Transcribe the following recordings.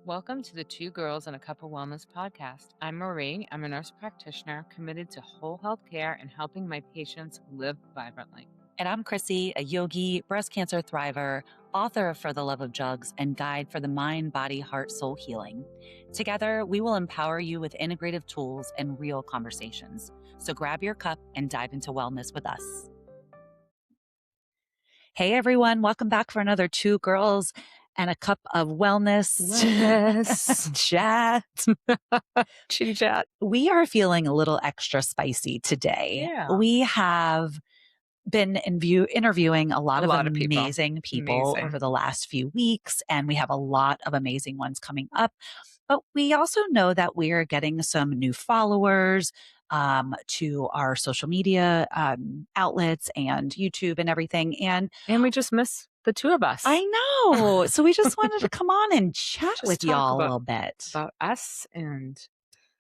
Welcome to the Two Girls and a Cup of Wellness podcast. I'm Marie. I'm a nurse practitioner committed to whole health care and helping my patients live vibrantly. And I'm Crissy, a yogi, breast cancer thriver, author of For the Love of Jugs, and guide for the mind, body, heart, soul healing. Together, we will empower you with integrative tools and real conversations. So grab your cup and dive into wellness with us. Hey, everyone. Welcome back for another Two Girls and a Cup of Wellness chat. Chitty chat. We are feeling a little extra spicy today. Yeah. We have been interviewing a lot of amazing people over the last few weeks, and we have a lot of amazing ones coming up. But we also know that we are getting some new followers to our social media outlets and YouTube and everything. And we just miss the two of us. I know. So we just wanted to come on and chat with y'all a little bit about us and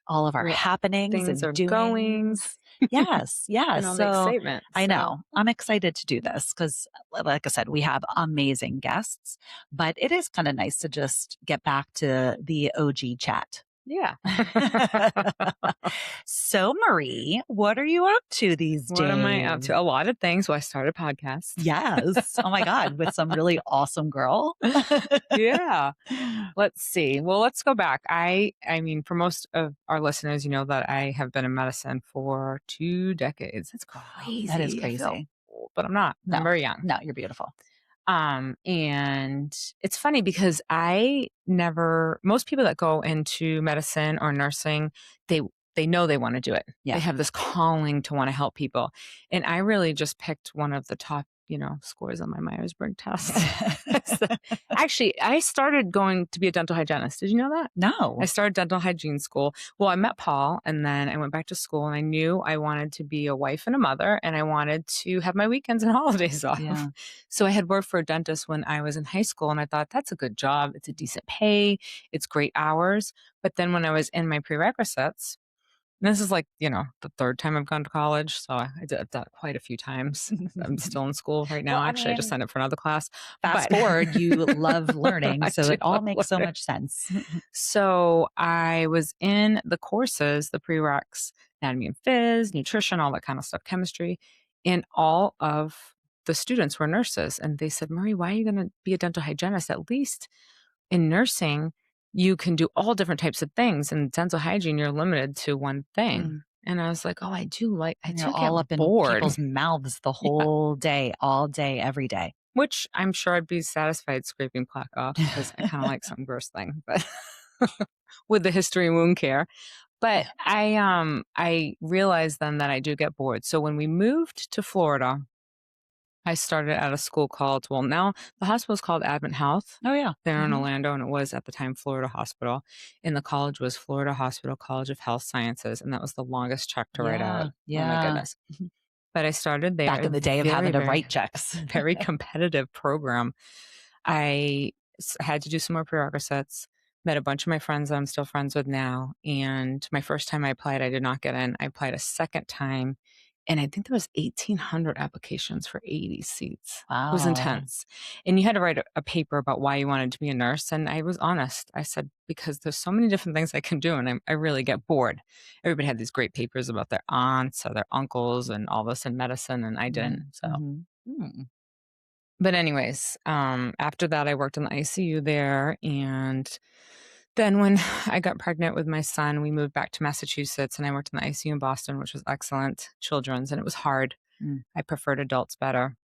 all of our happenings and doings. Yes. And all the excitement. I know. I'm excited to do this because, like I said, we have amazing guests, but it is kind of nice to just get back to the OG chat. Yeah. So, Marie, what are you up to these days? What am I up to? A lot of things. Well, I started a podcast. Yes. Oh my God. With some really awesome girl. Yeah. Let's see. Well, let's go back. I mean, for most of our listeners, you know that I have been in medicine for 2 decades. That's crazy. That is crazy. I feel old, but I'm not. No. I'm very young. No, you're beautiful. And it's funny because most people that go into medicine or nursing, they know they want to do it. Yeah. They have this calling to want to help people. And I really just picked one of the top, scores on my Myers-Briggs test. Actually, I started going to be a dental hygienist. Did you know that? No. I started dental hygiene school. Well, I met Paul and then I went back to school and I knew I wanted to be a wife and a mother and I wanted to have my weekends and holidays off. Yeah. So I had worked for a dentist when I was in high school and I thought that's a good job. It's a decent pay. It's great hours. But then when I was in my prerequisites, and this is like, the third time I've gone to college. So I did that quite a few times. I'm still in school right now. Actually, I just signed up for another class. Fast forward, you love learning. So it all makes so much sense. So I was in the courses, the prereqs, anatomy and phys, nutrition, all that kind of stuff, chemistry. And all of the students were nurses. And they said, Marie, why are you going to be a dental hygienist? At least in nursing, you can do all different types of things. In dental hygiene, you're limited to one thing. And I was like, oh, I do all up bored. In people's mouths the whole day, all day, every day. Which I'm sure I'd be satisfied scraping plaque off because I kind of like some gross thing, but with the history and wound care. But I realized then that I do get bored. So when we moved to Florida, I started at a school called, now the hospital is called Advent Health. Oh, yeah. There in Orlando, and it was at the time Florida Hospital. And the college was Florida Hospital College of Health Sciences. And that was the longest check to write out. Yeah. Oh, my goodness. But I started there. Back in the day of having to write checks. Very competitive program. I had to do some more prerequisites, met a bunch of my friends that I'm still friends with now. And my first time I applied, I did not get in. I applied a second time. And I think there was 1,800 applications for 80 seats. Wow. It was intense. And you had to write a paper about why you wanted to be a nurse. And I was honest. I said, because there's so many different things I can do. And I really get bored. Everybody had these great papers about their aunts or their uncles and all this in medicine. And I didn't. So, But anyways, after that, I worked in the ICU there. And then when I got pregnant with my son, we moved back to Massachusetts and I worked in the ICU in Boston, which was excellent, children's, and it was hard. I preferred adults better.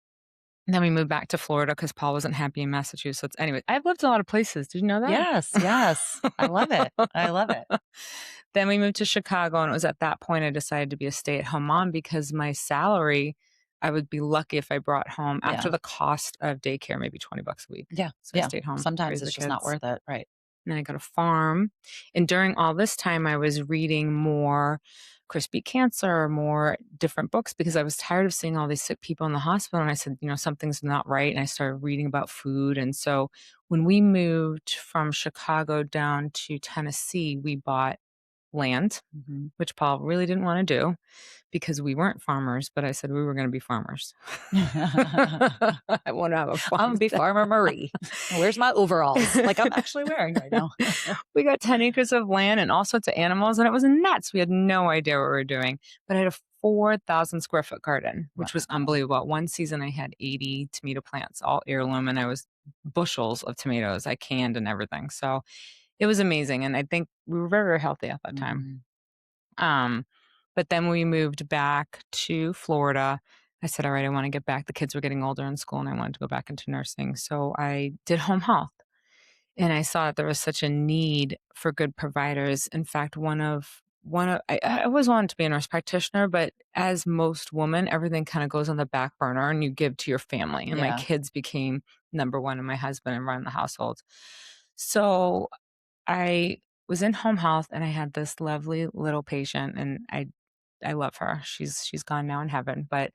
And then we moved back to Florida because Paul wasn't happy in Massachusetts. Anyway, I've lived in a lot of places. Did you know that? Yes. I love it. Then we moved to Chicago, and it was at that point I decided to be a stay-at-home mom because my salary, I would be lucky if I brought home, after the cost of daycare, maybe $20 a week. Yeah. So I stayed home. Sometimes it's just not worth it. Right. And then I got a farm. And during all this time, I was reading more Crissy Cancer, more different books because I was tired of seeing all these sick people in the hospital. And I said, something's not right. And I started reading about food. And so when we moved from Chicago down to Tennessee, we bought land, Mhm. which Paul really didn't want to do because we weren't farmers, but I said we were going to be farmers. I want to have a I'm farm. gonna be Farmer Marie. Where's my overalls? Like I'm actually wearing right now. We got 10 acres of land and all sorts of animals, and it was nuts. We had no idea what we were doing. But I had a 4,000 square foot garden, which was Wow. unbelievable. One season I had 80 tomato plants, all heirloom, and I was bushels of tomatoes I canned and everything. So it was amazing. And I think we were very, very healthy at that time. Mhm. Um, but then we moved back to Florida. I said, all right, I want to get back. The kids were getting older in school and I wanted to go back into nursing. So I did home health. And I saw that there was such a need for good providers. In fact, I always wanted to be a nurse practitioner, but as most women, everything kind of goes on the back burner and you give to your family. And my Yeah. kids became number one, and my husband and run the household. So I was in home health and I had this lovely little patient, and I love her. She's gone now in heaven, but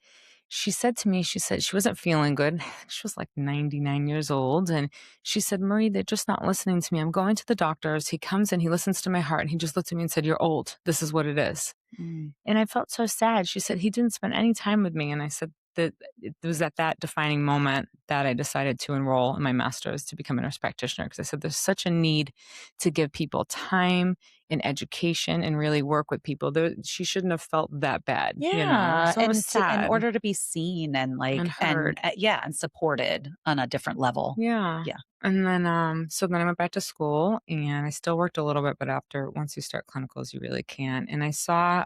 she said to me, she said she wasn't feeling good. She was like 99 years old. And she said, Marie, they're just not listening to me. I'm going to the doctors. He comes in, he listens to my heart, and he just looked at me and said, you're old. This is what it is. Mm. And I felt so sad. She said, he didn't spend any time with me. And I said that it was at that defining moment that I decided to enroll in my master's to become a nurse practitioner. Because I said, there's such a need to give people time and education and really work with people. She shouldn't have felt that bad, you know? Yeah, So it was in sad order to be seen and and like and heard. yeah, and supported on a different level. Yeah. Yeah. And then, so then I went back to school and I still worked a little bit, but once you start clinicals, you really can't. And I saw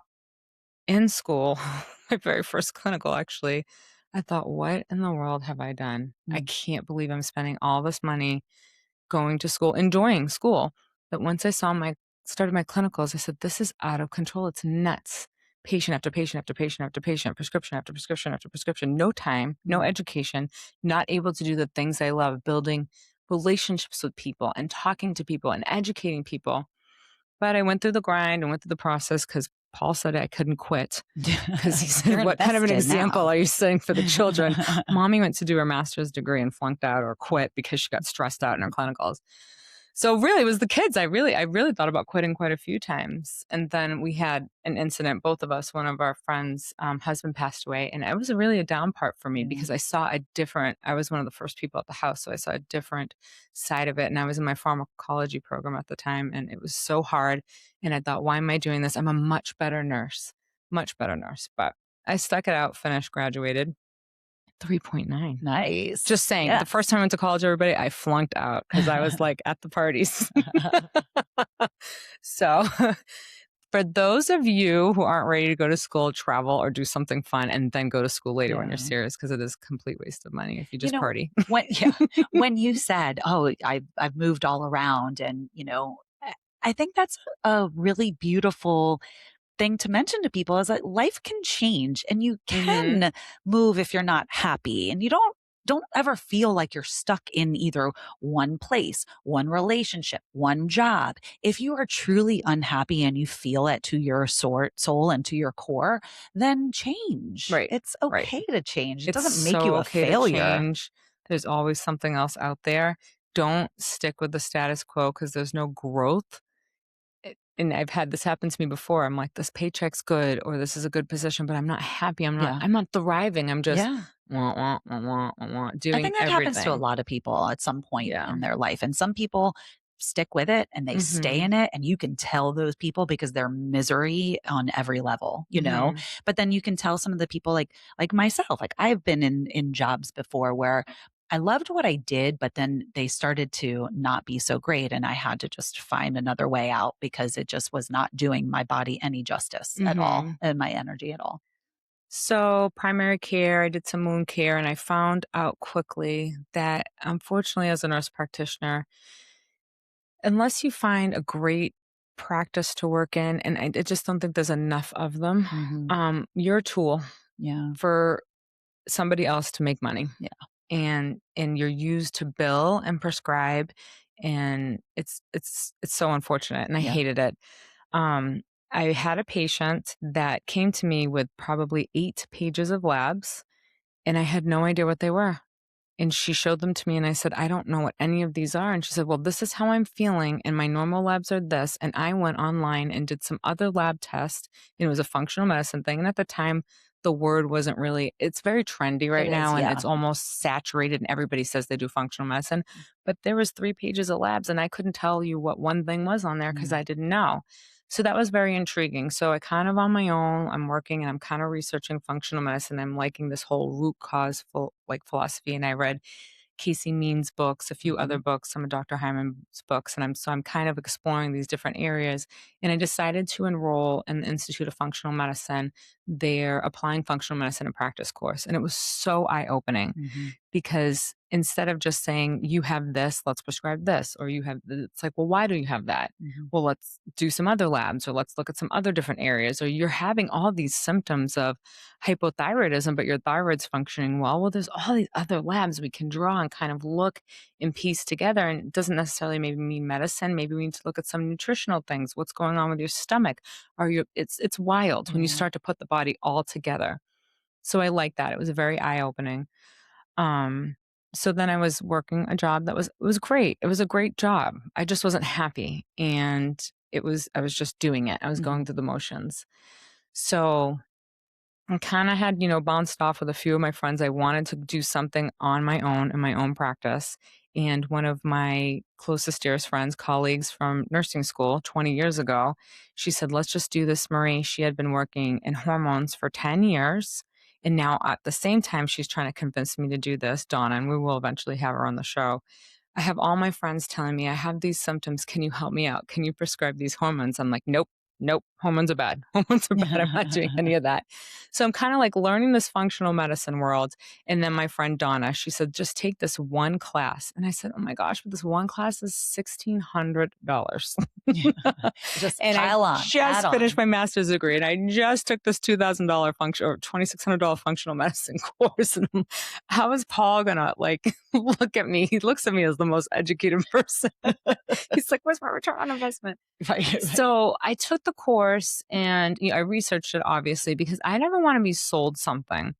in school, my very first clinical, actually, I thought, what in the world have I done? I Mm. can't believe I'm spending all this money going to school, enjoying school. But once I started my clinicals, I said, this is out of control. It's nuts. Patient after patient after patient after patient, prescription after prescription after prescription, no time, no Mm. education, not able to do the things I love, building relationships with people and talking to people and educating people. But I went through the grind and went through the process because Paul said I couldn't quit. Because he said, You're what kind of an invested example now. are you setting for the children? Mommy went to do her master's degree and flunked out or quit because she got stressed out in her clinicals. So really, it was the kids. I really thought about quitting quite a few times. And then we had an incident, both of us, one of our friends' husband passed away. And it was really a down part for me Yeah. because I was one of the first people at the house. So I saw a different side of it. And I was in my pharmacology program at the time. And it was so hard. And I thought, why am I doing this? I'm a much better nurse, much better nurse. But I stuck it out, finished, graduated. 3.9. Nice. Just saying, the Yes. first time I went to college, everybody, I flunked out because I was like at the parties. So, for those of you who aren't ready to go to school, travel, or do something fun and then go to school later when you're Yeah. serious, because it is a complete waste of money if you You just know, party. when you said, "Oh, I've moved all around," and I think that's a really beautiful thing to mention to people is that life can change and you Mhm. can move if you're not happy and you don't ever feel like you're stuck in either one place, one relationship, one job. If you are truly unhappy and you feel it to your soul and to your core, then change. Right, It's right. okay to change. It It's doesn't make you so a okay to failure. change. There's always something else out there. Don't stick with the status quo because there's no growth. And I've had this happen to me before. I'm like, this paycheck's good or this is a good position, but I'm not happy. Yeah. I'm not thriving. I'm just Yeah. I doing think that happens to a everything. lot of people at some point Yeah. in their life. And some people stick with it and they stay Mhm. in it. And you can tell those people because they're misery on every level. Mhm. But then you can tell some of the people like myself, like I've been in jobs before where I loved what I did, but then they started to not be so great. And I had to just find another way out because it just was not doing my body any justice at all Mhm. and my energy at all. So, primary care, I did some wound care and I found out quickly that unfortunately as a nurse practitioner, unless you find a great practice to work in, and I just don't think there's enough of them, Hmm. you're a tool Yeah. for somebody else to make money. Yeah. And you're used to bill and prescribe, and it's so unfortunate, and I Yeah. hated it. Um, I had a patient that came to me with probably 8 pages of labs, and I had no idea what they were. And she showed them to me and I said, "I don't know what any of these are." And she said, "Well, this is how I'm feeling and my normal labs are this." And I went online and did some other lab tests. It was a functional medicine thing. And at the time, the word wasn't really, it's very trendy It right is, now and yeah. it's almost saturated and everybody says they do functional medicine. But there was 3 pages of labs and I couldn't tell you what one thing was on there because Mm, I didn't know. So that was very intriguing. So I kind of on my own, I'm working and I'm kind of researching functional medicine. I'm liking this whole root cause philosophy. And I read Casey Means books, a few other mhm, books, some of Dr. Hyman's books, and I'm kind of exploring these different areas. And I decided to enroll in the Institute of Functional Medicine, their applying functional medicine and practice course. And it was so eye-opening mhm, because instead of just saying, you have this, let's prescribe this, or you have, it's like, well, why do you have that? mhm, Well, let's do some other labs, or let's look at some other different areas, or you're having all these symptoms of hypothyroidism, but your thyroid's functioning well. Well, there's all these other labs we can draw and kind of look and piece together. And it doesn't necessarily maybe mean medicine. Maybe we need to look at some nutritional things. What's going on with your stomach? Are you, it's wild when you yeah, start to put the body all together. So I like that. It was very eye opening. Um, so then I was working a job that was, it was great. It was a great job. I just wasn't happy. And I was just doing it. I was mhm, going through the motions. So I kind of had, bounced off with a few of my friends. I wanted to do something on my own in my own practice. And one of my closest, dearest friends, colleagues from nursing school 20 years ago, she said, "Let's just do this, Marie." She had been working in hormones for 10 years. And now at the same time, she's trying to convince me to do this, Donna, and we will eventually have her on the show. I have all my friends telling me, "I have these symptoms. Can you help me out? Can you prescribe these hormones?" I'm like, "Nope, nope, hormones are bad. Hormones are bad. I'm not doing any of that." So I'm kind of like learning this functional medicine world. And then my friend Donna, she said, "Just take this one class." And I said, "Oh my gosh, but this one class is $1,600." yeah. Just And I pile on, add just finished on. my master's degree and I just took this $2,000 function or $2,600 functional medicine course. And how is Paul gonna like look at me? He looks at me as the most educated person. He's like, "Where's my return on investment?" Right, right. So I took the course and I researched it obviously because I never want to be sold something.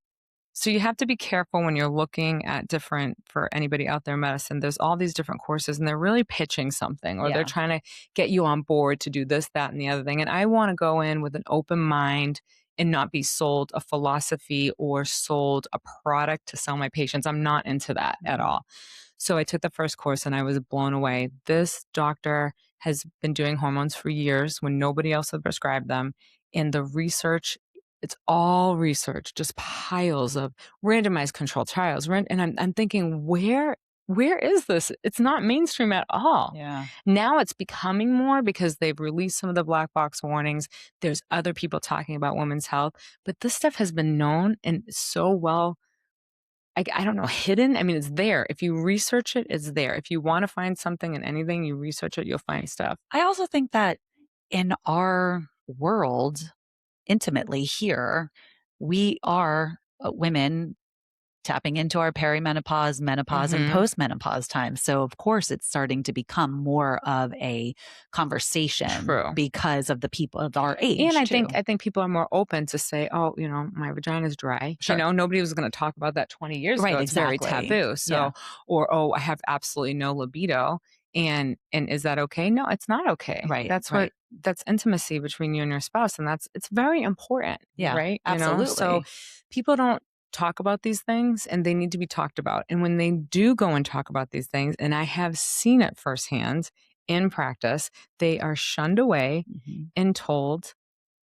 So you have to be careful when you're looking at different, for anybody out there, medicine. There's all these different courses and they're really pitching something or they're Yeah. trying to get you on board to do this, that, and the other thing. And I want to go in with an open mind and not be sold a philosophy or sold a product to sell my patients. I'm not into that at Mhm. all. So I took the first course and I was blown away. This doctor has been doing hormones for years when nobody else had prescribed them. And the research, it's all research, just piles of randomized controlled trials. And I'm thinking, where is this? It's not mainstream at all. Yeah. Now it's becoming more because they've released some of the black box warnings. There's other people talking about women's health, but this stuff has been known and so well, I don't know, hidden. I mean, it's there. If you research it, it's there. If you want to find something in anything, you research it, you'll find stuff. I also think that in our world, intimately here, we are women tapping into our perimenopause, menopause, and Hmm. postmenopause time. So, of course, it's starting to become more of a conversation True. because of the people of our And age, too. I think people are more open to say, "Oh, my vagina's dry." Sure. Nobody was going to talk about that 20 years ago. Right. It's very Exactly. taboo. Yeah. So, or, "Oh, I have absolutely no libido." And is that okay? No, it's not okay. Right. Right. That's intimacy between you and your spouse. And it's very important, Yeah. right? So Absolutely. people don't talk about these things and they need to be talked about. And when they do go and talk about these things, and I have seen it firsthand in practice, they are shunned away Mhm. and told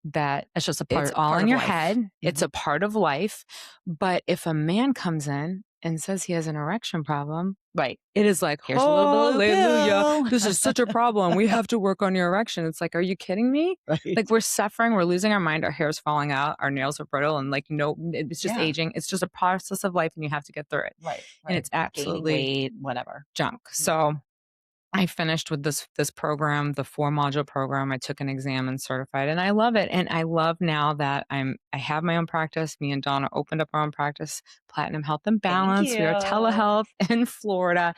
that It's just a it's all part in of your life. head, it's Mhm. a part of life, but if a man comes in and says he has an erection problem, Right. it is like, Here's a little blue "Hallelujah, pill. this is such a problem, we have to work on your erection." It's like, are you kidding me? Right. Like, we're suffering, we're losing our mind, our hair's falling out, our nails are brittle, and, like, no, it's just Yeah. aging, it's just a process of life, and you have to get through it, Right. and Right. it's Gaining absolutely weight, whatever. junk. Yeah. So I finished with this program, the 4-module program. I took an exam and certified, and I love it, and I love now that I have my own practice. Me and Donna opened up our own practice, Platinum Health and Thank Balance. We are you. telehealth in Florida,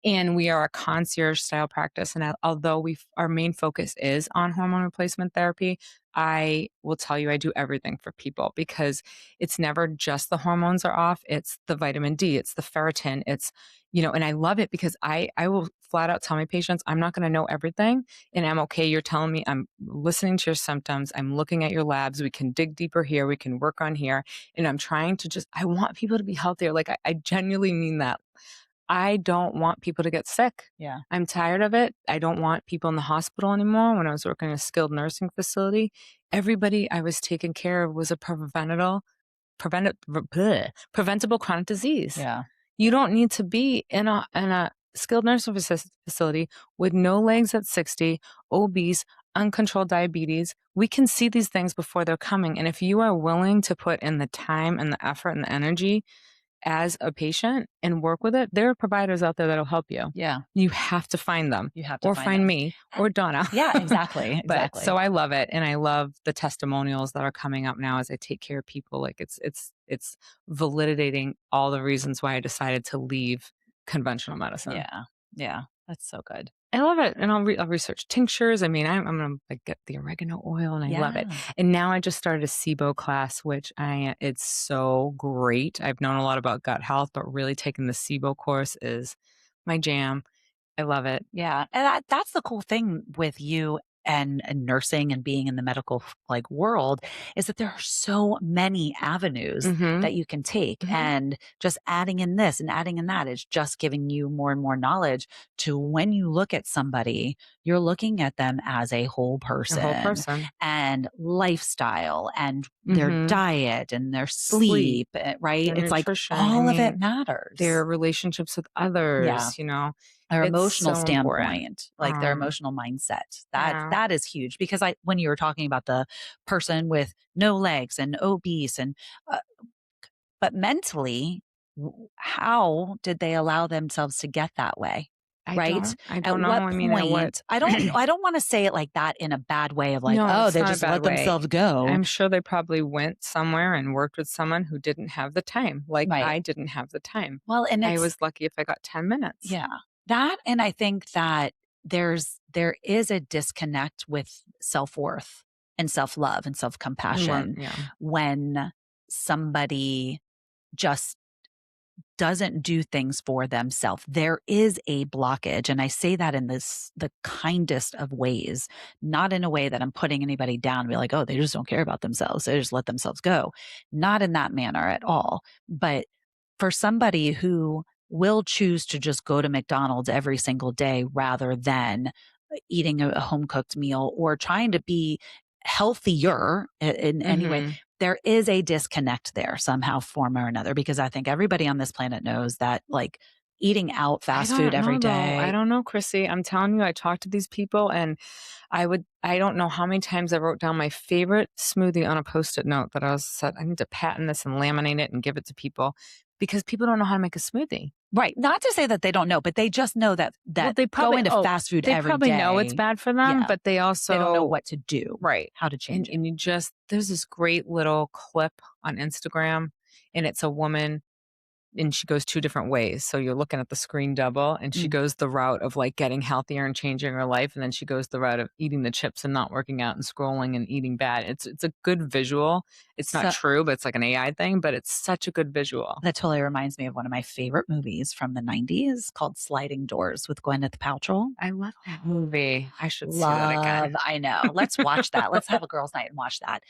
and we are a concierge style practice, and although our main focus is on hormone replacement therapy, I will tell you I do everything for people because it's never just the hormones are off, it's the vitamin D, it's the ferritin, it's and I love it because I will flat out tell my patients, I'm not going to know everything and I'm okay. You're telling me I'm listening to your symptoms. I'm looking at your labs. We can dig deeper here. We can work on here. And I'm trying to I want people to be healthier. Like I genuinely mean that. I don't want people to get sick. Yeah. I'm tired of it. I don't want people in the hospital anymore. When I was working in a skilled nursing facility, everybody I was taking care of was a preventable chronic disease. Yeah. You don't need to be in a skilled nursing facility with no legs at 60, obese, uncontrolled diabetes. We can see these things before they're coming. And if you are willing to put in the time and the effort and the energy as a patient and work with it, there are providers out there that'll help you. Yeah. You have to find them. You have to Or find find them. me or Donna. Yeah, exactly. But Exactly. so I love it. And I love the testimonials that are coming up now as I take care of people. Like it's validating all the reasons why I decided to leave conventional medicine. Yeah. Yeah. That's so good. I love it. And I'll research tinctures. I mean, I'm going to like get the oregano oil and I love it. Yeah. And now I just started a SIBO class, which it's so great. I've known a lot about gut health, but really taking the SIBO course is my jam. I love it. Yeah. And that's the cool thing with you and nursing and being in the medical like world is that there are so many avenues Mhm. that you can take Mhm. and just adding in this and adding in that is just giving you more and more knowledge to when you look at somebody, you're looking at them as a whole A whole person person. and lifestyle and their Mhm. diet and their Sleep, sleep, right? their It's like nutrition. I all of it mean, matters. their relationships with Yeah. others, Their it's emotional so important. standpoint, like their emotional mindset. That Yeah. that is huge because when you were talking about the person with no legs and obese uh, but mentally, how did they allow themselves to get that way? Right? I At don't know. what I mean, at what point? I don't want to say it like that in a bad way of like, No, oh, it's they not a just bad let way. themselves go. I'm sure they probably went somewhere and worked with someone who didn't have the time, like Right. I didn't have the time. Well, and I it's was lucky if I got 10 minutes. yeah. That and I think that there is a disconnect with self-worth and self-love and self-compassion Yeah. when somebody just doesn't do things for themselves. There is a blockage. And I say that in the kindest of ways, not in a way that I'm putting anybody down and be like, oh, they just don't care about themselves. They just let themselves go. Not in that manner at all. But for somebody who will choose to just go to McDonald's every single day rather than eating a home cooked meal or trying to be healthier in any way, Mhm. there is a disconnect there somehow, form or another, because I think everybody on this planet knows that like eating out I fast food don't every know though. I day. don't know, Chrissy. I'm telling you, I talk to these people and I don't know how many times I wrote down my favorite smoothie on a Post-it note that I was said, I need to patent this and laminate it and give it to people because people don't know how to make a smoothie. Right. Not to say that they don't know, but they just know that Well, that going to fast food they every probably know it's day. bad for them, Yeah. but they They don't know also what to do, right. how to change it. And there's this great little clip on Instagram and it's a woman and she goes 2 different ways. So you're looking at the screen double and she Mm. goes the route of like getting healthier and changing her life. And then she goes the route of eating the chips and not working out and scrolling and eating bad. It's a good visual. It's not So true, but it's like an AI thing, but it's such a good visual. that totally reminds me of one of my favorite movies from the 90s called Sliding Doors with Gwyneth Paltrow. I love that movie. I should see that Love, again. I know. Let's watch that. Let's have a girls' night and watch that.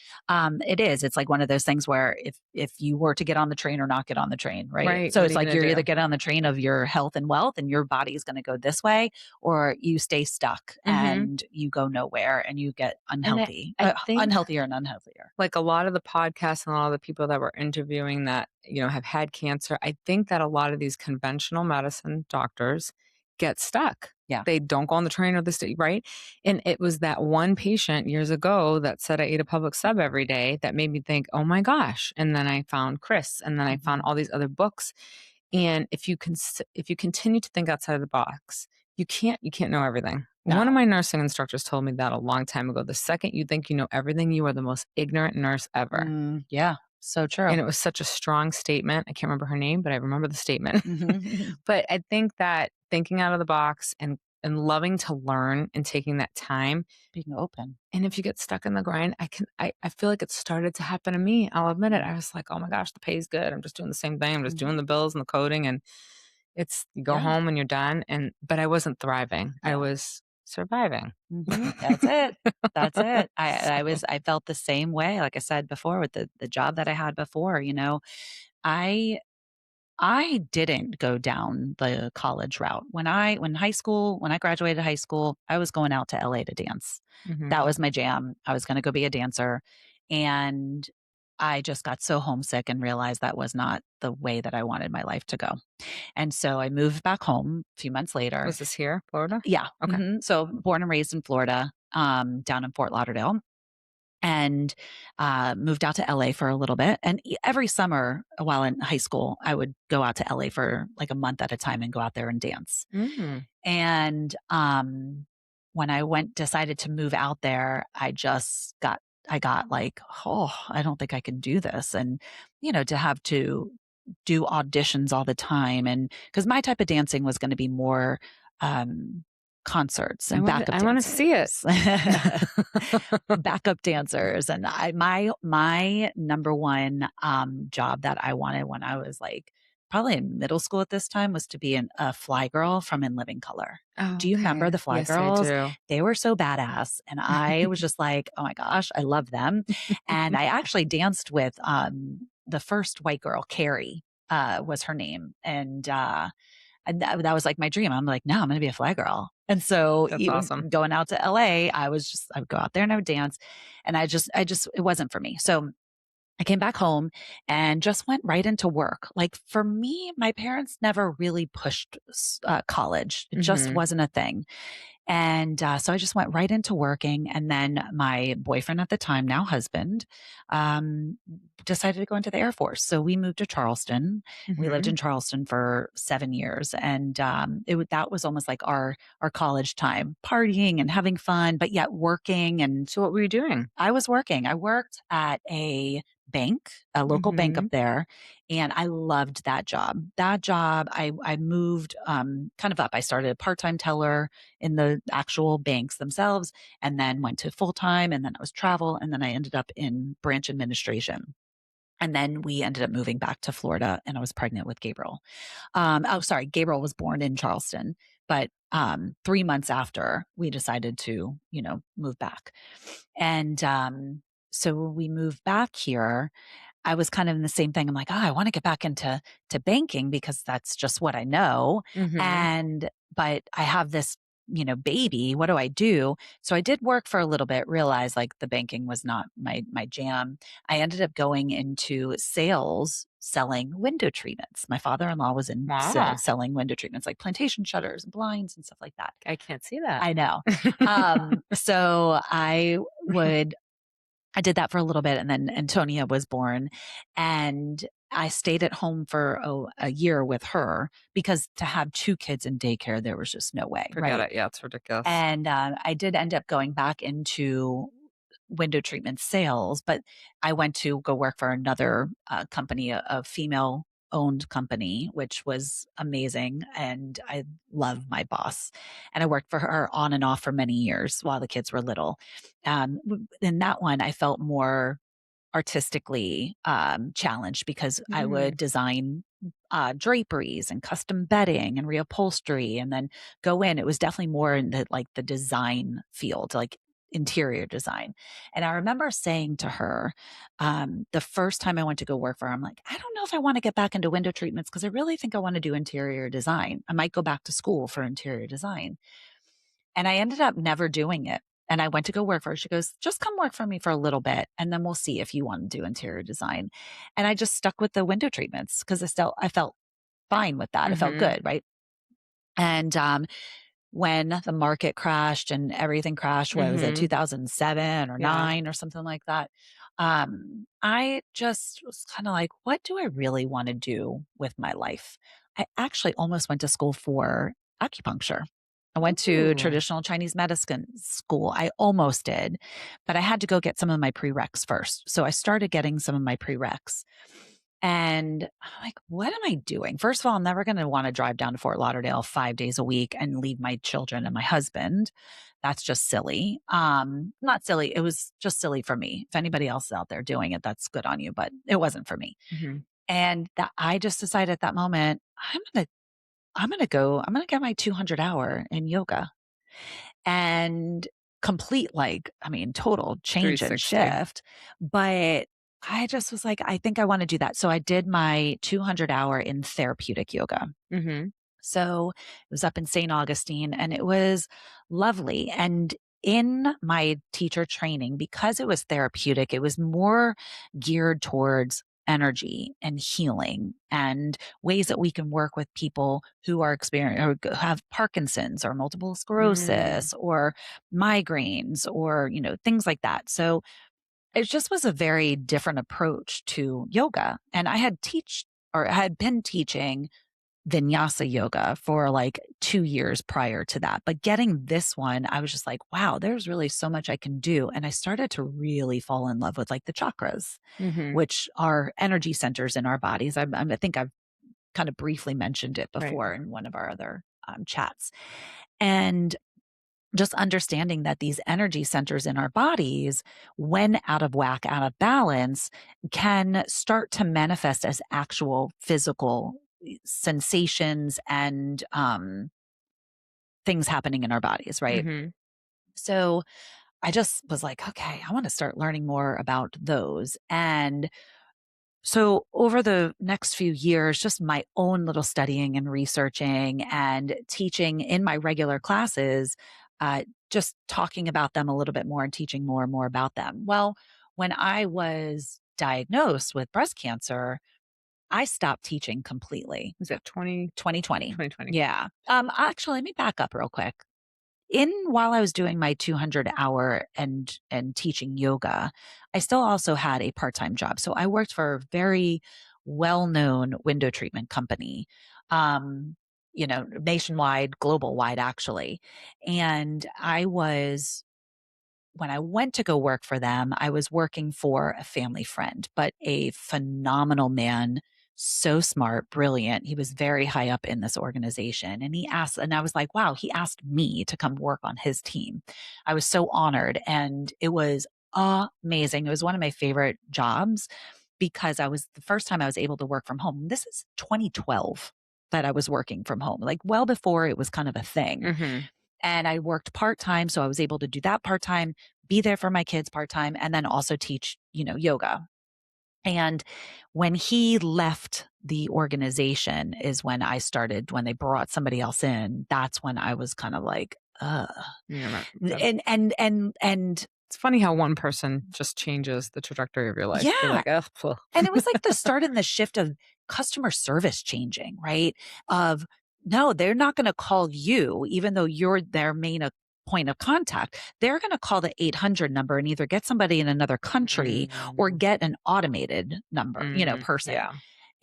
It is. It's like one of those things where if you were to get on the train or not get on the train, right? Right. So What are it's you like gonna you're either do? getting on the train of your health and wealth, and your body is going to go this way, or you stay stuck Mhm. and you go nowhere, and you get And unhealthy, I think unhealthier and unhealthier. like a lot of the podcasts and a lot of the people that we're interviewing that, have had cancer, I think that a lot of these conventional medicine doctors get stuck. Yeah. They don't go on the train or the state, right? And it was that one patient years ago that said I ate a public sub every day that made me think, oh my gosh. And then I found Chris and then I found Mhm. all these other books. And if you continue to think outside of the box, you can't know everything. One of No. my nursing instructors told me that a long time ago. The second you think you know everything, you are the most ignorant nurse ever. Yeah. So true. And it was such a strong statement. I can't remember her name, but I remember the statement. Mhm. But I think that thinking out of the box and loving to learn and taking that time, Being open. and if you get stuck in the grind, I feel like it started to happen to me. I'll admit it. Mm. I was like, "Oh my gosh, the pay's good. I'm just doing the same thing. I'm just doing Mhm. the bills and the coding, and it's you go Yeah. home and you're done." But I wasn't thriving. I Yeah. was surviving. That's it. That's it. So I felt the same way, like I said before, with the job that I had before, I I didn't go down the college route. When I graduated high school, I was going out to LA to dance. mhm. That was my jam. I was gonna go be a dancer, and I just got so homesick and realized that was not the way that I wanted my life to go. And so I moved back home a few months later. Was this here, Florida? Yeah, Okay. so born and raised in Florida, down in Fort Lauderdale, and moved out to LA for a little bit. And every summer while in high school, I would go out to LA for like a month at a time and go out there and dance. Mm. And when I decided to move out there, I got like, oh, I don't think I can do this. And, to have to do auditions all the time. And because my type of dancing was going to be more um, concerts and backup I wanna see it. dancers. Backup dancers. And my number one job that I wanted when I was like probably in middle school at this time was to be a fly girl from In Living Color. Do you remember Okay. the fly Yes, I girls? do. They were so badass. And I was just like, oh my gosh, I love them. And I actually danced with the first white girl, Carrie, was her name. And that was like my dream. I'm like, no, I'm going to be a fly girl. And so That's even awesome. going out to LA, I would go out there and I would dance. And it wasn't for me. So I came back home and just went right into work. Like for me, my parents never really pushed college. It just Mhm. wasn't a thing. And so I just went right into working. And then my boyfriend at the time, now husband, um, decided to go into the Air Force. So we moved to Charleston. We lived Mhm. in Charleston for 7 years. And that was almost like our college time, partying and having fun, but yet working. And So what were you doing? I was working. I worked at a bank, a local bank up Mhm. there, and I loved that job. That job, I moved kind of up. I started a part-time teller in the actual banks themselves, and then went to full-time, and then I was travel, and then I ended up in branch administration. And then we ended up moving back to Florida, and I was pregnant with Gabriel. Oh, sorry, Gabriel was born in Charleston, but 3 months after we decided to, move back. And so when we moved back here, I was kind of in the same thing. I'm like, oh, I want to get back into banking because that's just what I know. Mhm. But I have this, baby. What do I do? So I did work for a little bit, realized like the banking was not my jam. I ended up going into sales selling window treatments. My father-in-law was in Wow. selling window treatments like plantation shutters and blinds and stuff like that. I can't see that. I know. So I did that for a little bit, and then Antonia was born, and I stayed at home for a year with her because to have 2 kids in daycare, there was just no way, Forget right? it. Yeah, it's ridiculous. And, I did end up going back into window treatment sales, but I went to go work for another, company, a female-owned company, which was amazing, and I love my boss, and I worked for her on and off for many years while the kids were little. In that one, I felt more artistically challenged because I Mm. would design draperies and custom bedding and reupholstery and then go in. It was definitely more in the design field, like interior design. And I remember saying to her, the first time I went to go work for her, I'm like, I don't know if I want to get back into window treatments because I really think I want to do interior design. I might go back to school for interior design. And I ended up never doing it. And I went to go work for her. She goes, just come work for me for a little bit and then we'll see if you want to do interior design. And I just stuck with the window treatments because I felt fine with that. It felt Mhm. good. Right. And when the market crashed and everything crashed, what was it, Mhm. 2007 or Yeah. nine or something like that? I just was kind of like, what do I really want to do with my life? I actually almost went to school for acupuncture. I went to Ooh. traditional Chinese medicine school. I almost did, but I had to go get some of my prereqs first. So I started getting some of my prereqs. And I'm like, what am I doing? First of all, I'm never going to want to drive down to Fort Lauderdale 5 days a week and leave my children and my husband. That's just silly. Not silly. It was just silly for me. If anybody else is out there doing it, that's good on you, but it wasn't for me. Mm-hmm. And that I just decided at that moment, I'm going to get my 200 hour in yoga and complete, like, I mean, total change and 360. shift. But I just was like, I think I want to do that. So I did my 200 hour in therapeutic yoga. Mm-hmm. So it was up in St. Augustine and it was lovely. And in my teacher training, because it was therapeutic, it was more geared towards energy and healing and ways that we can work with people who are experiencing or have Parkinson's or multiple Mm. sclerosis or migraines or, things like that. So it just was a very different approach to yoga. And I had been teaching vinyasa yoga for like 2 years prior to that. But getting this one, I was just like, wow, there's really so much I can do. And I started to really fall in love with like the chakras, Mm-hmm. which are energy centers in our bodies. I think I've kind of briefly mentioned it Right. before in one of our other chats. And just understanding that these energy centers in our bodies, when out of whack, out of balance, can start to manifest as actual physical sensations and things happening in our bodies, right? Mm-hmm. So I just was like, okay, I want to start learning more about those. And so over the next few years, just my own little studying and researching and teaching in my regular classes, just talking about them a little bit more and teaching more and more about them. Well, when I was diagnosed with breast cancer, I stopped teaching completely. Was it 2020. 2020? Yeah. Actually, let me back up real quick. While I was doing my 200 hour and teaching yoga, I still also had a part-time job. So I worked for a very well-known window treatment company, nationwide, global wide actually. And when I went to go work for them, I was working for a family friend, but a phenomenal man, so smart, brilliant. He was very high up in this organization. And I was like, wow, he asked me to come work on his team. I was so honored. And it was amazing. It was one of my favorite jobs because the first time I was able to work from home. This is 2012 that I was working from home, like well before it was kind of a thing. Mm-hmm. And I worked part time. So I was able to do that part time, be there for my kids part time, and then also teach, yoga. And when he left the organization is when they brought somebody else in, that's when I was kind of like, Yeah. and It's funny how one person just changes the trajectory of your life. You're yeah. like, oh, And it was like the start and the shift of customer service changing, right? Of no, they're not going to call you, even though you're their main point of contact. They're going to call the 800 number and either get somebody in another country or mm, get an automated number, person. yeah,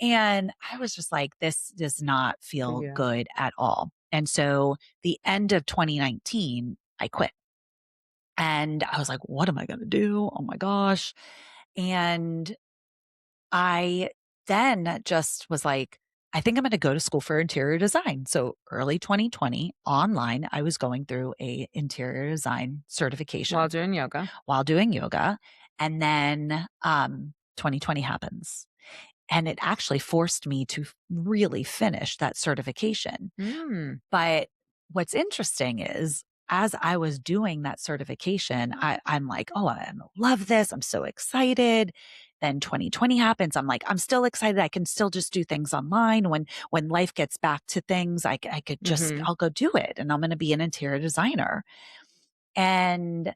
And I was just like, this does not feel yeah. good at all. And so the end of 2019, I quit. And I was like, what am I going to do? Oh my gosh. And I then just was like, I think I'm going to go to school for interior design. So early 2020 online, I was going through a interior design While certification doing yoga. while doing yoga. And then 2020 happens. And it actually forced me to really finish that certification. Mm. But what's interesting is as I was doing that certification, I'm like, oh, I love this. I'm so excited. Then 2020 happens. I'm like, I'm still excited. I can still just do things online. When life gets back to things, I could just, Mm-hmm. I'll go do it. And I'm going to be an interior designer. And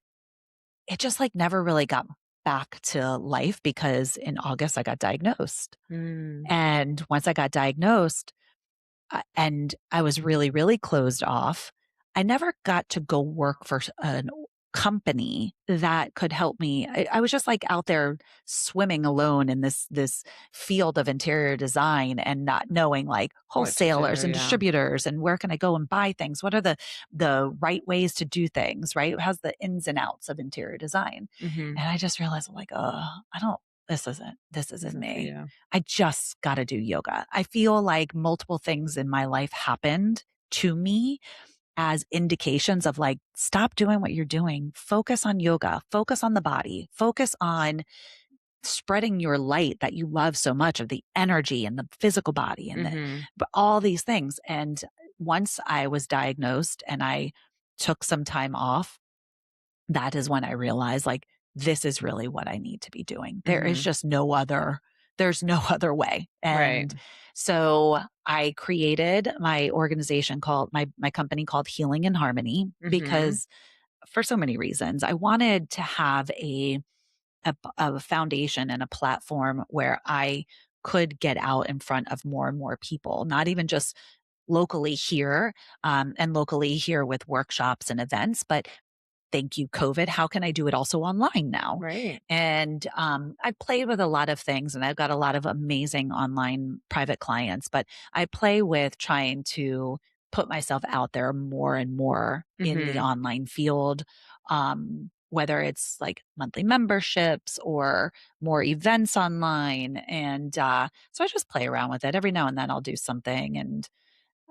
it just like never really got back to life because in August I got diagnosed. Mm. And once I got diagnosed, and I was really, really closed off. I never got to go work for a company that could help me. I was just like out there swimming alone in this field of interior design and not knowing like What to wholesalers do, and yeah. distributors and where can I go and buy things? What are the right ways to do things, right? How's the ins and outs of interior design? Mhm. And I just realized I'm like, I don't this isn't Isn't for me. you. I just got to do yoga. I feel like multiple things in my life happened to me as indications of like, stop doing what you're doing. Focus on yoga, focus on the body, focus on spreading your light that you love so much of the energy and the physical body and Mhm. but all these things. And once I was diagnosed and I took some time off, that is when I realized like, this is really what I need to be doing. There is Mhm. just there's no other way. Right. And so I created my organization called my company called Healing in Harmony Mhm. because for so many reasons, I wanted to have a foundation and a platform where I could get out in front of more and more people, not even just locally here, and locally here with workshops and events, but thank you, COVID. How can I do it also online now? Right. And I've played with a lot of things and I've got a lot of amazing online private clients, but I play with trying to put myself out there more and more in the Mhm. online field. Whether it's like monthly memberships or more events online. And so I just play around with it. Every now and then I'll do something. And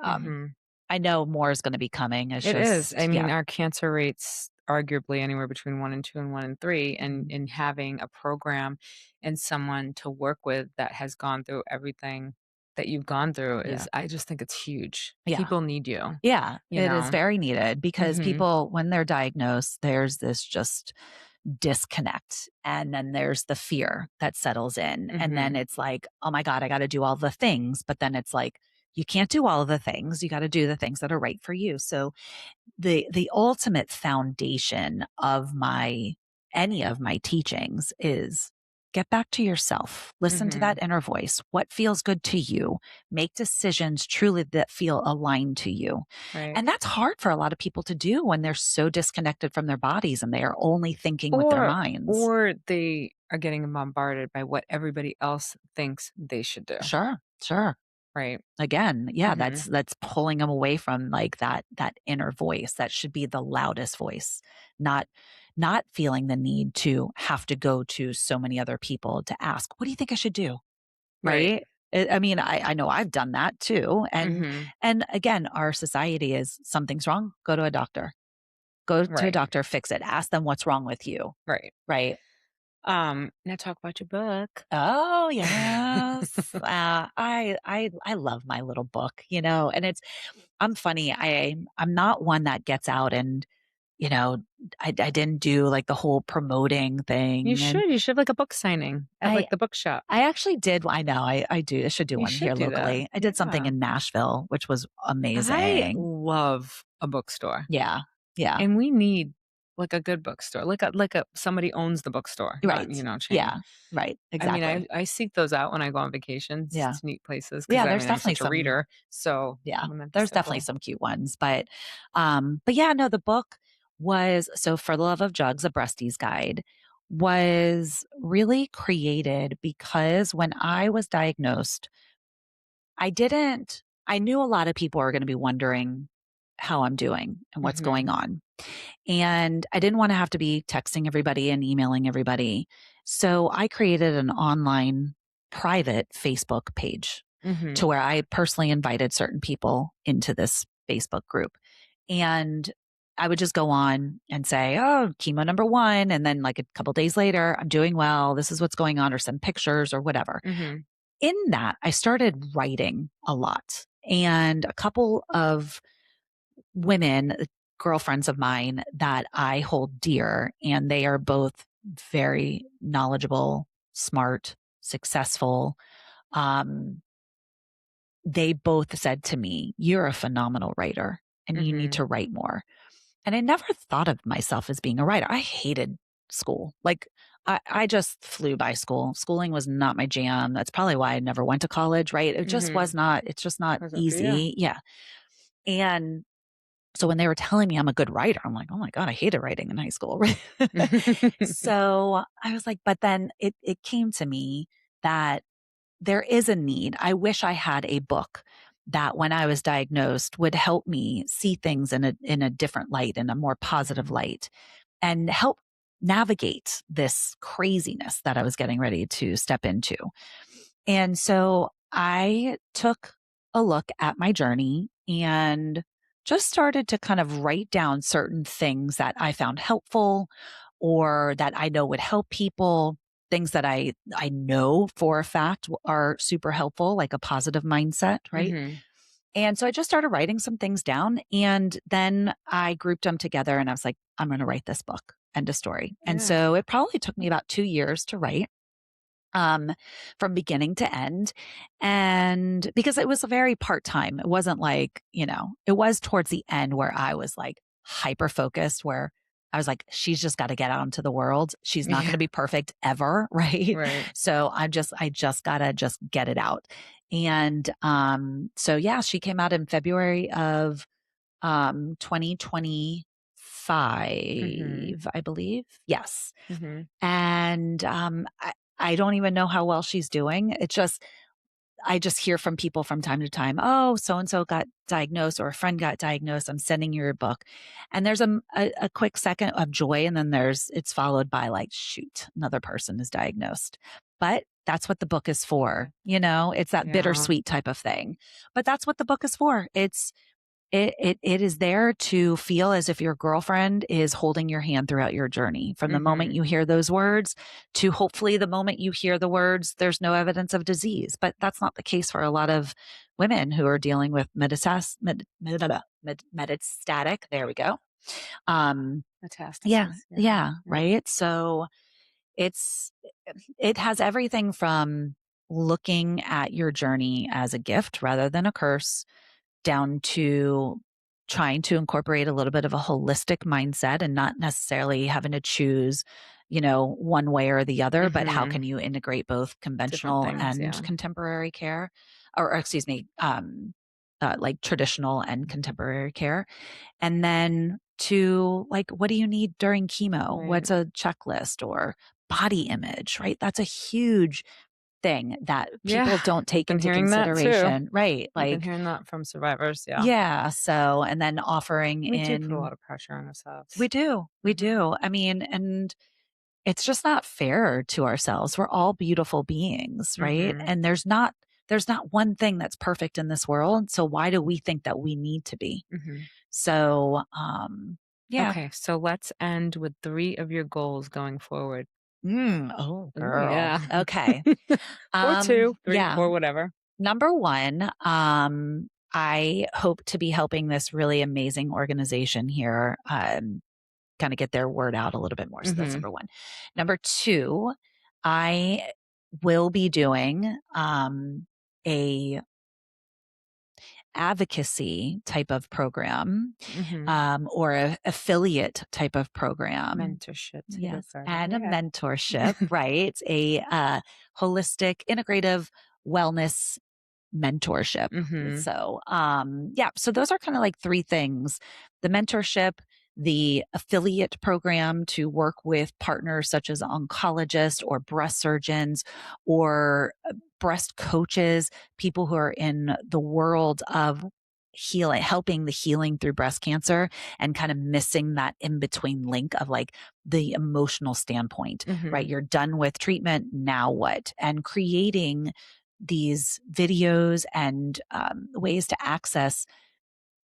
um, Mhm. I know more is going to be coming. It's It is. I just, mean, yeah, our cancer rates arguably anywhere between 1 and 2 and 1 and 3, and mhm, in having a program and someone to work with that has gone through everything that you've gone through yeah. is I just think it's huge. Yeah. People need you, Yeah, you it is know? very needed because Mhm. people, when they're diagnosed, there's this just disconnect. And then there's the fear that settles in. And then Mhm. it's like, oh my God, I got to do all the things. But then it's like, you can't do all of the things. You got to do the things that are right for you. So the ultimate foundation of my any of my teachings is get back to yourself, listen to that Mhm. inner voice, what feels good to you, make decisions truly that feel aligned to you. Right. And that's hard for a lot of people to do when they're so disconnected from their bodies and they are only thinking with their Or minds. or they are getting bombarded by what everybody else thinks they should do, Sure, sure. right? Again, yeah, Mhm. that's pulling them away from like that inner voice that should be the loudest voice, not not feeling the need to have to go to so many other people to ask, "What do you think I should do?" Right. Right? I mean, I know I've done that too, Mhm. and again, our society is something's wrong, go to a doctor. Go to a Right. doctor, fix it. Ask them what's wrong with you, Right. right? Now talk about your book. Oh, yes. I love my little book, and I'm funny. I'm not one that gets out and, you know, I didn't do like the whole promoting You thing. And should. You should have, like, a book signing at, I like, the bookshop. I actually did. I know I do. I should do You one should here do that. locally. I did something Yeah. in Nashville, which was I amazing. love a bookstore, Yeah. Yeah. and we need, like, a good bookstore, like a somebody owns the bookstore, not, Right. chain. Yeah. Right. I mean, Exactly. I seek those out when I go on vacations Yeah. to neat places because Yeah. I There's mean, I'm definitely such a some reader, so Yeah, wouldn't that be there's so definitely cool? some cute ones, but yeah, no, the book was so For the Love of Jugs, a Breastie's Guide was really created because when I was diagnosed, I knew a lot of people are going to be wondering how I'm doing and what's going Mhm. on. And I didn't want to have to be texting everybody and emailing everybody. So I created an online private Facebook page to Mhm. where I personally invited certain people into this Facebook group. And I would just go on and say, oh, chemo number one. And then, like a couple days later, I'm doing well. This is what's going on, or send pictures or whatever. Mhm. In that, I started writing a lot. And a couple of women, girlfriends of mine that I hold dear, and they are both very knowledgeable, smart, successful. Um, they both said to me, "You're a phenomenal writer and you need Mhm. to write more." And I never thought of myself as being a writer. I hated school. Like, I just flew by school. Schooling was not my jam. That's probably why I never went to college, right? It just was Mhm. not, it's just not Wasn't for you. easy. Yeah. And So when they were telling me I'm a good writer, I'm like, oh my God, I hated writing in high school. So I was like, but then it came to me that there is a need. I wish I had a book that when I was diagnosed would help me see things in a different light, in a more positive Mhm. light, and help navigate this craziness that I was getting ready to step into. And so I took a look at my journey and just started to kind of write down certain things that I found helpful or that I know would help people, things that I know for a fact are super helpful, like a positive mindset, right? Mhm. And so I just started writing some things down and then I grouped them together and I was like, I'm going to write this book. End of story. And Yeah. so it probably took me about 2 years to write um, from beginning to end. And because it was very part time, it wasn't like, it was towards the end where I was like hyper focused, where I was like, she's just got to get out into the world. She's not going to Yeah. be perfect ever. Right. Right. So I just got to just get it out. And so, yeah, she came out in February of 2025, Mhm. I believe. Yes. Mhm. And I don't even know how well she's doing. I just hear from people from time to time, oh, so and so got diagnosed or a friend got diagnosed. I'm sending you your book. And there's a quick second of joy. And then it's followed by like, shoot, another person is diagnosed. But that's what the book is for. It's that Yeah. bittersweet type of thing. But that's what the book is for. It is there to feel as if your girlfriend is holding your hand throughout your journey from the moment Mhm. you hear those words to hopefully the moment you hear the words, there's no evidence of disease. But that's not the case for a lot of women who are dealing with metastatic. There we go. Um, yeah, Metastasis. Yeah. yeah, Yeah. right. So it's, it has everything from looking at your journey as a gift rather than a curse down to trying to incorporate a little bit of a holistic mindset and not necessarily having to choose, one way or the other, but how Mhm. can you integrate both Different conventional things. and Yeah. contemporary care or excuse me, like traditional and contemporary care. And then to like, what do you need during chemo? Right. What's a checklist or body image, right? That's a huge thing that Yeah. people don't I've take been into hearing that too. consideration, right? I've been Like, hearing that from survivors. Yeah. yeah. So, and then offering We do put a in, lot of pressure on ourselves. we Mhm. do. I mean, and it's just not fair to ourselves. We're all beautiful beings, right? Mhm. And there's not one thing that's perfect in this world. So why do we think that we need to be? Mhm. So, yeah. Okay, so let's end with 3 of your goals going forward. Oh, Ooh, girl. yeah. Okay. Or 2, 3, Yeah. 4, whatever. Number one, I hope to be helping this really amazing organization here, kind of get their word out a little bit more. So that's Mhm. number one. Number two, I will be doing a advocacy type of program Mhm. or a affiliate type of program. Mentorship to go Yes, further. and a Yeah. mentorship, right? A holistic, integrative wellness mentorship. Mhm. So, yeah, so those are kind of like three things: the mentorship, the affiliate program to work with partners such as oncologists or breast surgeons or breast coaches, people who are in the world of healing, helping the healing through breast cancer and kind of missing that in between link of like the emotional standpoint, right? Mhm. You're done with treatment. Now what? And creating these videos and ways to access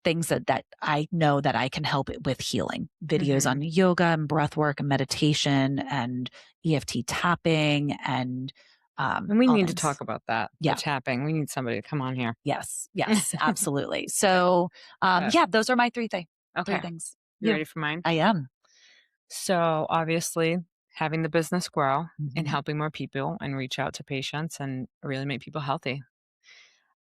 things that I know that I can help it with healing. Videos on Mhm. yoga and breath work and meditation and EFT tapping and And we all need to things. talk about that, the Yeah. tapping. We need somebody to come on here. Yes. Yes. Absolutely. So, Okay. yeah, those are my three Okay. things. You You. ready for mine? I am. So, obviously, having the business grow and Hmm. helping more people and reach out to patients and really make people healthy.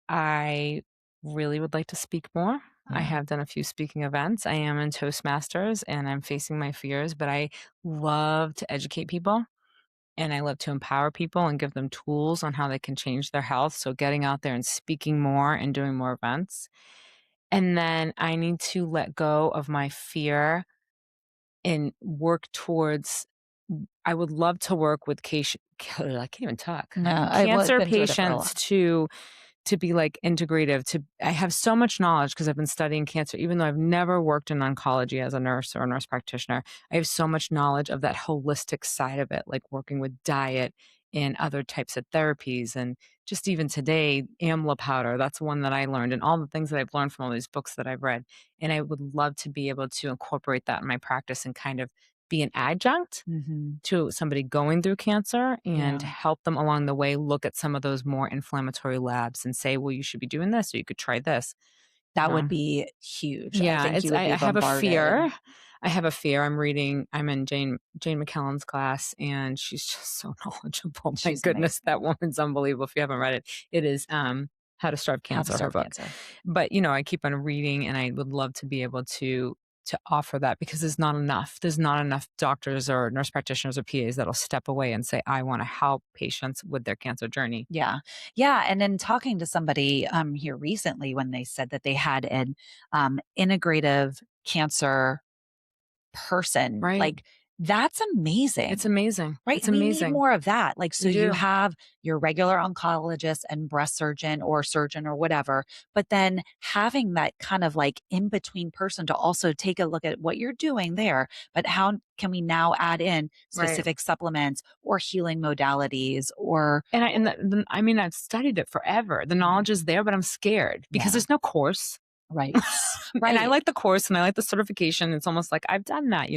I really would like to speak more. I Yeah. have done a few speaking events. I am in Toastmasters and I'm facing my fears, but I love to educate people and I love to empower people and give them tools on how they can change their health. So, getting out there and speaking more and doing more events. And then I need to let go of my fear and work towards I would love to work with I can't even talk. No, well, I've Cancer been doing it for a patients lot. to be, like, integrative, to I have so much knowledge because 'cause I've been studying cancer, even though I've never worked in oncology as a nurse or a nurse practitioner. I have so much knowledge of that holistic side of it, like working with diet and other types of therapies, and just even today, amla powder, that's one that I learned, and all the things that I've learned from all these books that I've read, and I would love to be able to incorporate that in my practice and kind of be an adjunct Mhm. to somebody going through cancer and Yeah. help them along the way look at some of those more inflammatory labs and say, "Well, you should be doing this, or you could try this," you That would know? be huge. I Yeah, think you it's would be I have a bombarded. fear. I'm in Jane McKellen's class, and she's just so knowledgeable. My She's goodness, amazing. that woman's unbelievable. If you haven't read it, it is, How to Starve How to Cancer, her Starve book. Cancer. But, I keep on reading, and I would love to be able to offer that because there's not enough. There's not enough doctors or nurse practitioners or PAs that'll step away and say, "I wanna help patients with their cancer journey." Yeah. Yeah, and then talking to somebody, here recently when they said that they had an, integrative cancer person, Right? like, that's It's amazing. amazing. Right, It's and we need amazing. more of that, like, so We you do. have your regular oncologist and breast surgeon or whatever, but then having that kind of, like, in-between person to also take a look at what you're doing there, but how can we now add in Right. specific supplements or healing modalities or And I mean, I've studied it forever. The Mhm. knowledge is there, but I'm scared because Yeah, there's no course. right, And I right, like the course and I like the certification. It's almost like I've done that.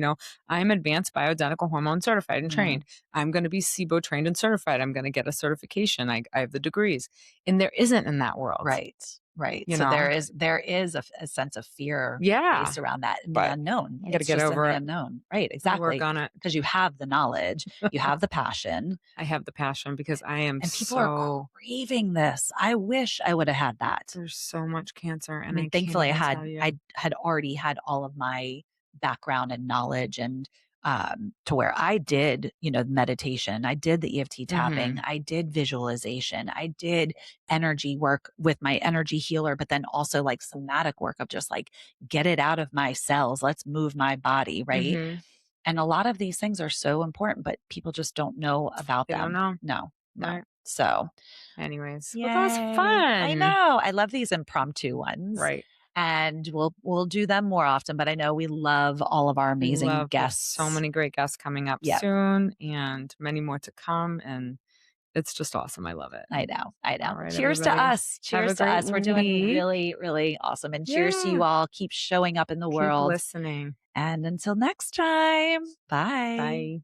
I'm advanced bioidentical hormone certified and yeah. trained. I'm going to be SIBO trained and certified. I'm going to get a certification. I have the degrees. And there isn't in that world, Right, right. you So know? there is a sense of fear Yeah. based around that and the But unknown. I got to It's get just in over the it. unknown. Right, I'll work exactly. on it. Because you have the knowledge, you have the passion, I have the passion because I am and people are craving this. I wish I would have had that. there's so much cancer I and mean, I can't thankfully even tell you. I had already had all of my background and knowledge and to where I did, meditation, I did the EFT tapping, Hmm. I did visualization, I did energy work with my energy healer, but then also like somatic work of just like get it out of my cells, let's move my body, right? Hmm. And a lot of these things are so important, but people just don't know about They don't them. know. No, no. Right. So Anyways, well, that was yay. I fun. know. I love these impromptu ones. Right. And we'll do them more often, but I know we love all of our amazing We have so guests. many great guests coming up Yep. soon and many more to come. And it's just awesome. I love it. I know. I All know. right, Cheers to everybody. us. Have Cheers a to great us. We're doing week. really, really awesome. And cheers to you Yeah. all. Keep showing up in the Keep world. listening. And until next time, bye. Bye.